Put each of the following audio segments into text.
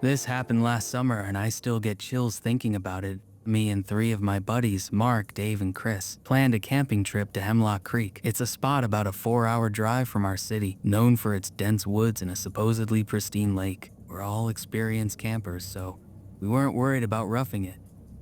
This happened last summer and I still get chills thinking about it. Me and 3 of my buddies, Mark, Dave, and Chris, planned a camping trip to Hemlock Creek. It's a spot about a 4-hour drive from our city, known for its dense woods and a supposedly pristine lake. We're all experienced campers, so we weren't worried about roughing it.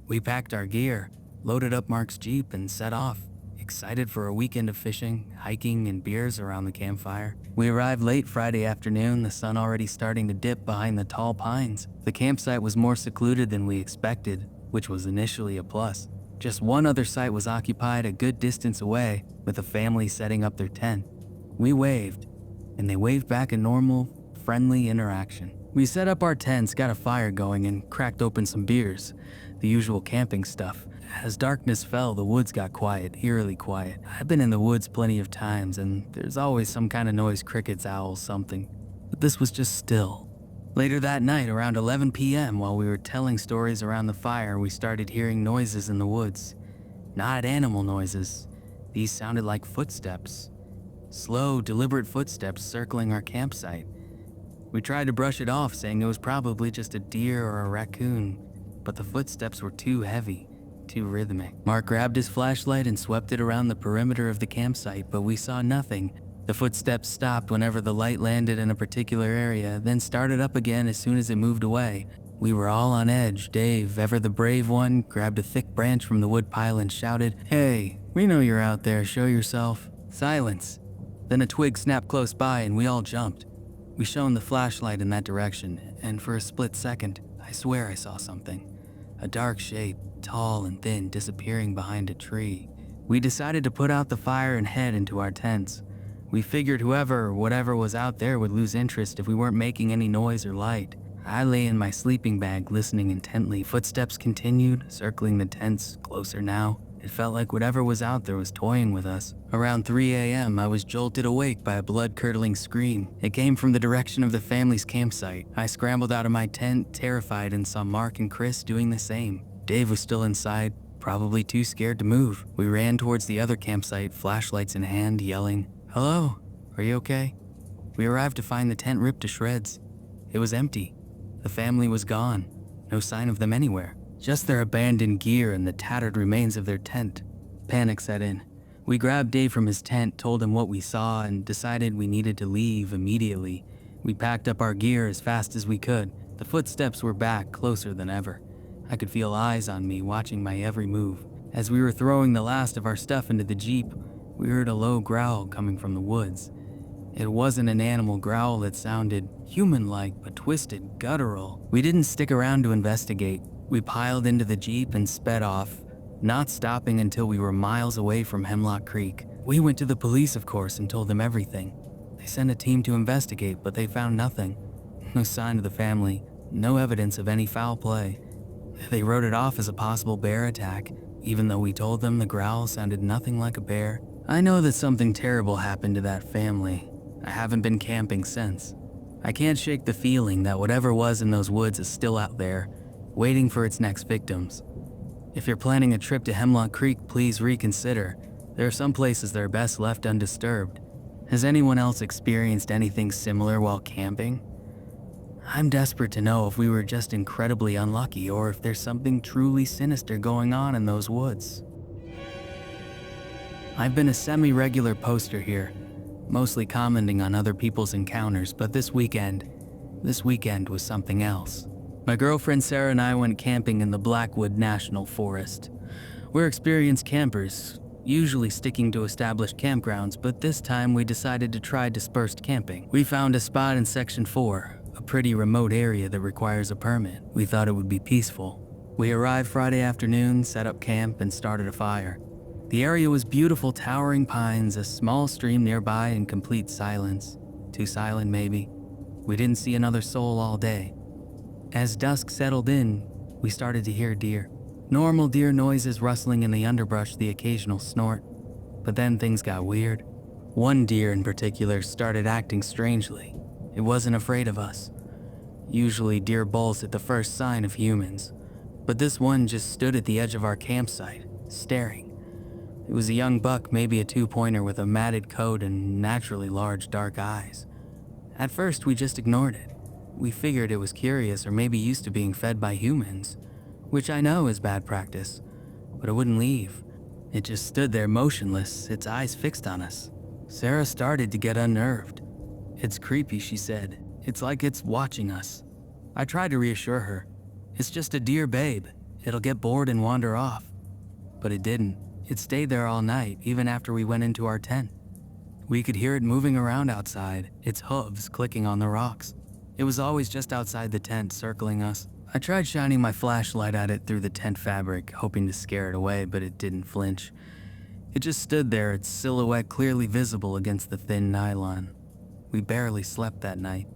We packed our gear, loaded up Mark's Jeep, and set off, excited for a weekend of fishing, hiking, and beers around the campfire. We arrived late Friday afternoon, the sun already starting to dip behind the tall pines. The campsite was more secluded than we expected, which was initially a plus. Just one other site was occupied a good distance away, with a family setting up their tent. We waved, and they waved back in normal, friendly interaction. We set up our tents, got a fire going, and cracked open some beers, the usual camping stuff. As darkness fell, the woods got quiet, eerily quiet. I've been in the woods plenty of times, and there's always some kind of noise, crickets, owls, something. But this was just still. Later that night, around 11 p.m., while we were telling stories around the fire, we started hearing noises in the woods. Not animal noises. These sounded like footsteps. Slow, deliberate footsteps circling our campsite. We tried to brush it off, saying it was probably just a deer or a raccoon, but the footsteps were too heavy, too rhythmic. Mark grabbed his flashlight and swept it around the perimeter of the campsite, but we saw nothing. The footsteps stopped whenever the light landed in a particular area, then started up again as soon as it moved away. We were all on edge. Dave, ever the brave one, grabbed a thick branch from the wood pile and shouted, "Hey, we know you're out there, show yourself." Silence. Then a twig snapped close by and we all jumped. We shone the flashlight in that direction, and for a split second, I swear I saw something. A dark shape, tall and thin, disappearing behind a tree. We decided to put out the fire and head into our tents. We figured whoever or whatever was out there would lose interest if we weren't making any noise or light. I lay in my sleeping bag listening intently. Footsteps continued, circling the tents, closer now. It felt like whatever was out there was toying with us. Around 3 a.m., I was jolted awake by a blood-curdling scream. It came from the direction of the family's campsite. I scrambled out of my tent, terrified, and saw Mark and Chris doing the same. Dave was still inside, probably too scared to move. We ran towards the other campsite, flashlights in hand, yelling, "Hello, are you okay?" We arrived to find the tent ripped to shreds. It was empty. The family was gone. No sign of them anywhere. Just their abandoned gear and the tattered remains of their tent. Panic set in. We grabbed Dave from his tent, told him what we saw, and decided we needed to leave immediately. We packed up our gear as fast as we could. The footsteps were back, closer than ever. I could feel eyes on me, watching my every move. As we were throwing the last of our stuff into the Jeep, we heard a low growl coming from the woods. It wasn't an animal growl, it sounded human-like, but twisted, guttural. We didn't stick around to investigate. We piled into the Jeep and sped off, not stopping until we were miles away from Hemlock Creek. We went to the police, of course, and told them everything. They sent a team to investigate, but they found nothing. No sign of the family, no evidence of any foul play. They wrote it off as a possible bear attack, even though we told them the growl sounded nothing like a bear. I know that something terrible happened to that family. I haven't been camping since. I can't shake the feeling that whatever was in those woods is still out there, waiting for its next victims. If you're planning a trip to Hemlock Creek, please reconsider. There are some places that are best left undisturbed. Has anyone else experienced anything similar while camping? I'm desperate to know if we were just incredibly unlucky or if there's something truly sinister going on in those woods. I've been a semi-regular poster here, mostly commenting on other people's encounters, but this weekend was something else. My girlfriend Sarah and I went camping in the Blackwood National Forest. We're experienced campers, usually sticking to established campgrounds, but this time we decided to try dispersed camping. We found a spot in Section 4, a pretty remote area that requires a permit. We thought it would be peaceful. We arrived Friday afternoon, set up camp, and started a fire. The area was beautiful, towering pines, a small stream nearby, and complete silence. Too silent, maybe. We didn't see another soul all day. As dusk settled in, we started to hear deer. Normal deer noises, rustling in the underbrush, the occasional snort. But then things got weird. One deer in particular started acting strangely. It wasn't afraid of us. Usually deer bolts at the first sign of humans, but this one just stood at the edge of our campsite, staring. It was a young buck, maybe a 2-pointer with a matted coat and naturally large dark eyes. At first we just ignored it. We figured it was curious or maybe used to being fed by humans, which I know is bad practice, but it wouldn't leave. It just stood there motionless, its eyes fixed on us. Sarah started to get unnerved. "It's creepy," she said. "It's like it's watching us." I tried to reassure her. "It's just a deer, babe. It'll get bored and wander off." But it didn't. It stayed there all night, even after we went into our tent. We could hear it moving around outside, its hooves clicking on the rocks. It was always just outside the tent, circling us. I tried shining my flashlight at it through the tent fabric, hoping to scare it away, but it didn't flinch. It just stood there, its silhouette clearly visible against the thin nylon. We barely slept that night.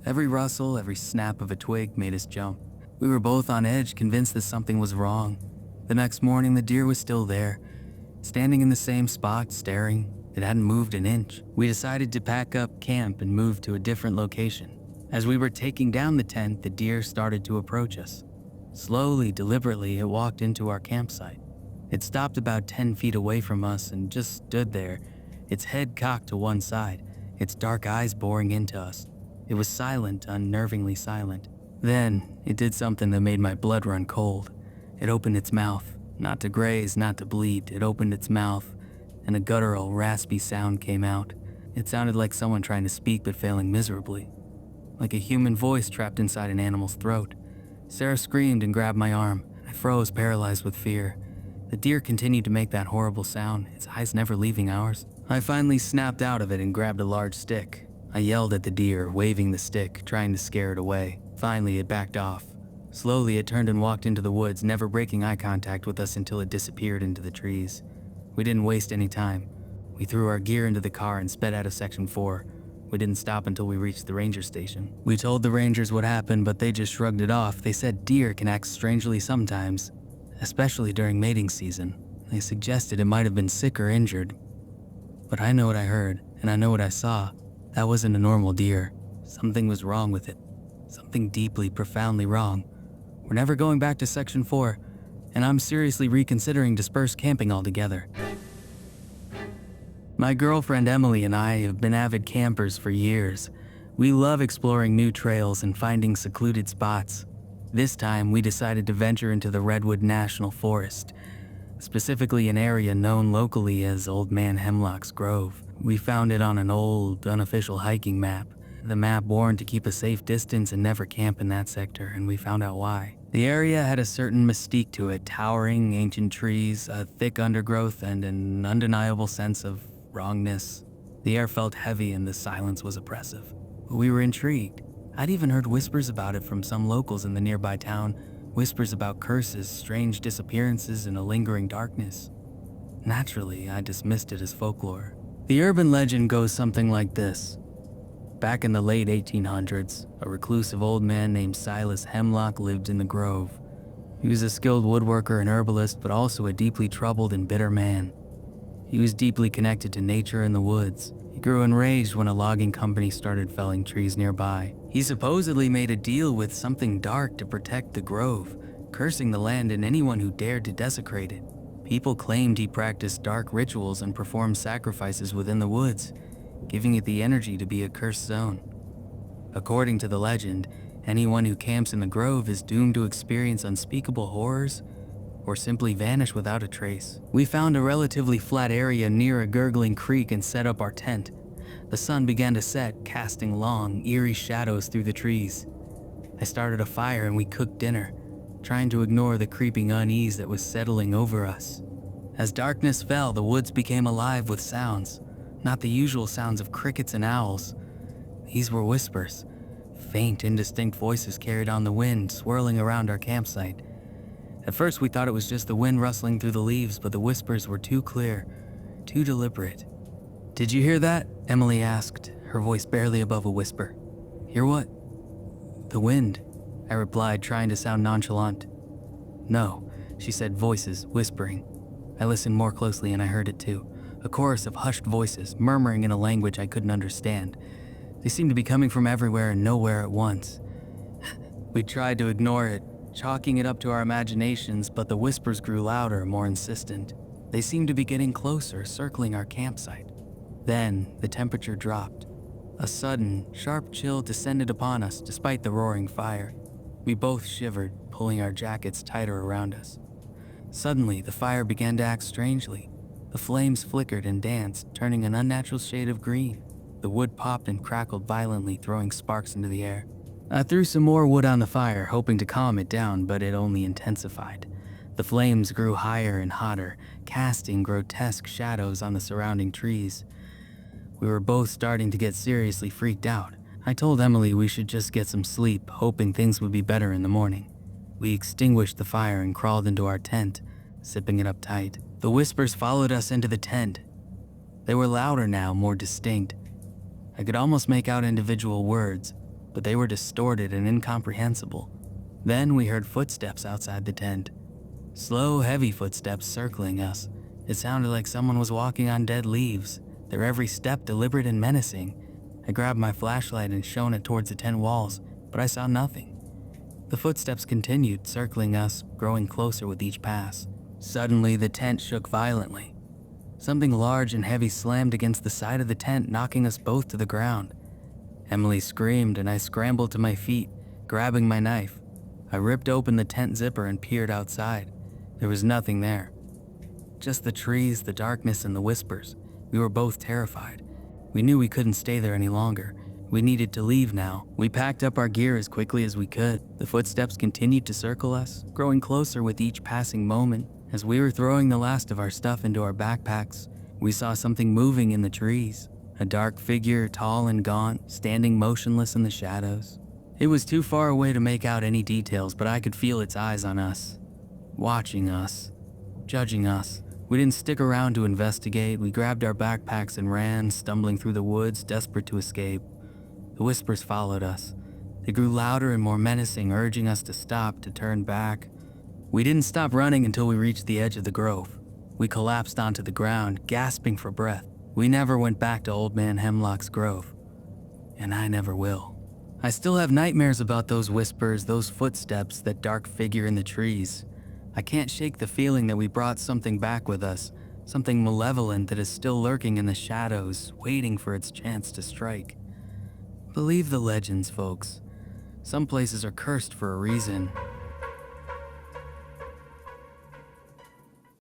Every rustle, every snap of a twig made us jump. We were both on edge, convinced that something was wrong. The next morning, the deer was still there, standing in the same spot, staring. It hadn't moved an inch. We decided to pack up camp and move to a different location. As we were taking down the tent, the deer started to approach us. Slowly, deliberately, it walked into our campsite. It stopped about 10 feet away from us and just stood there, its head cocked to one side, its dark eyes boring into us. It was silent, unnervingly silent. Then, it did something that made my blood run cold. It opened its mouth, not to graze, not to bleat. It opened its mouth, and a guttural, raspy sound came out. It sounded like someone trying to speak but failing miserably. Like a human voice trapped inside an animal's throat. Sarah screamed and grabbed my arm. I froze, paralyzed with fear. The deer continued to make that horrible sound, its eyes never leaving ours. I finally snapped out of it and grabbed a large stick. I yelled at the deer, waving the stick, trying to scare it away. Finally, it backed off. Slowly, it turned and walked into the woods, never breaking eye contact with us until it disappeared into the trees. We didn't waste any time. We threw our gear into the car and sped out of Section 4. We didn't stop until we reached the ranger station. We told the rangers what happened, but they just shrugged it off. They said deer can act strangely sometimes, especially during mating season. They suggested it might have been sick or injured. But I know what I heard, and I know what I saw. That wasn't a normal deer. Something was wrong with it. Something deeply, profoundly wrong. We're never going back to Section 4, and I'm seriously reconsidering dispersed camping altogether. My girlfriend Emily and I have been avid campers for years. We love exploring new trails and finding secluded spots. This time, we decided to venture into the Redwood National Forest, specifically an area known locally as Old Man Hemlock's Grove. We found it on an old, unofficial hiking map. The map warned to keep a safe distance and never camp in that sector, and we found out why. The area had a certain mystique to it, towering ancient trees, a thick undergrowth, and an undeniable sense of wrongness. The air felt heavy and the silence was oppressive. But we were intrigued. I'd even heard whispers about it from some locals in the nearby town, whispers about curses, strange disappearances, and a lingering darkness. Naturally, I dismissed it as folklore. The urban legend goes something like this. Back in the late 1800s, a reclusive old man named Silas Hemlock lived in the grove. He was a skilled woodworker and herbalist, but also a deeply troubled and bitter man. He was deeply connected to nature and the woods. He grew enraged when a logging company started felling trees nearby. He supposedly made a deal with something dark to protect the grove, cursing the land and anyone who dared to desecrate it. People claimed he practiced dark rituals and performed sacrifices within the woods, giving it the energy to be a cursed zone. According to the legend, anyone who camps in the grove is doomed to experience unspeakable horrors or simply vanish without a trace. We found a relatively flat area near a gurgling creek and set up our tent. The sun began to set, casting long, eerie shadows through the trees. I started a fire and we cooked dinner, trying to ignore the creeping unease that was settling over us. As darkness fell, the woods became alive with sounds. Not the usual sounds of crickets and owls. These were whispers. Faint, indistinct voices carried on the wind, swirling around our campsite. At first we thought it was just the wind rustling through the leaves, but the whispers were too clear, too deliberate. "Did you hear that?" Emily asked, her voice barely above a whisper. "Hear what?" "The wind," I replied, trying to sound nonchalant. "No," she said, voices, whispering. I listened more closely and I heard it too. A chorus of hushed voices, murmuring in a language I couldn't understand. They seemed to be coming from everywhere and nowhere at once. We tried to ignore it, chalking it up to our imaginations, but the whispers grew louder, more insistent. They seemed to be getting closer, circling our campsite. Then, the temperature dropped. A sudden, sharp chill descended upon us despite the roaring fire. We both shivered, pulling our jackets tighter around us. Suddenly, the fire began to act strangely. The flames flickered and danced, turning an unnatural shade of green. The wood popped and crackled violently, throwing sparks into the air. I threw some more wood on the fire, hoping to calm it down, but it only intensified. The flames grew higher and hotter, casting grotesque shadows on the surrounding trees. We were both starting to get seriously freaked out. I told Emily we should just get some sleep, hoping things would be better in the morning. We extinguished the fire and crawled into our tent, zipping it up tight. The whispers followed us into the tent. They were louder now, more distinct. I could almost make out individual words, but they were distorted and incomprehensible. Then we heard footsteps outside the tent. Slow, heavy footsteps circling us. It sounded like someone was walking on dead leaves, their every step deliberate and menacing. I grabbed my flashlight and shone it towards the tent walls, but I saw nothing. The footsteps continued, circling us, growing closer with each pass. Suddenly, the tent shook violently. Something large and heavy slammed against the side of the tent, knocking us both to the ground. Emily screamed, and I scrambled to my feet, grabbing my knife. I ripped open the tent zipper and peered outside. There was nothing there. Just the trees, the darkness, and the whispers. We were both terrified. We knew we couldn't stay there any longer. We needed to leave now. We packed up our gear as quickly as we could. The footsteps continued to circle us, growing closer with each passing moment. As we were throwing the last of our stuff into our backpacks, we saw something moving in the trees. A dark figure, tall and gaunt, standing motionless in the shadows. It was too far away to make out any details, but I could feel its eyes on us, watching us, judging us. We didn't stick around to investigate. We grabbed our backpacks and ran, stumbling through the woods, desperate to escape. The whispers followed us. They grew louder and more menacing, urging us to stop, to turn back. We didn't stop running until we reached the edge of the grove. We collapsed onto the ground, gasping for breath. We never went back to Old Man Hemlock's grove. And I never will. I still have nightmares about those whispers, those footsteps, that dark figure in the trees. I can't shake the feeling that we brought something back with us, something malevolent that is still lurking in the shadows, waiting for its chance to strike. Believe the legends, folks. Some places are cursed for a reason.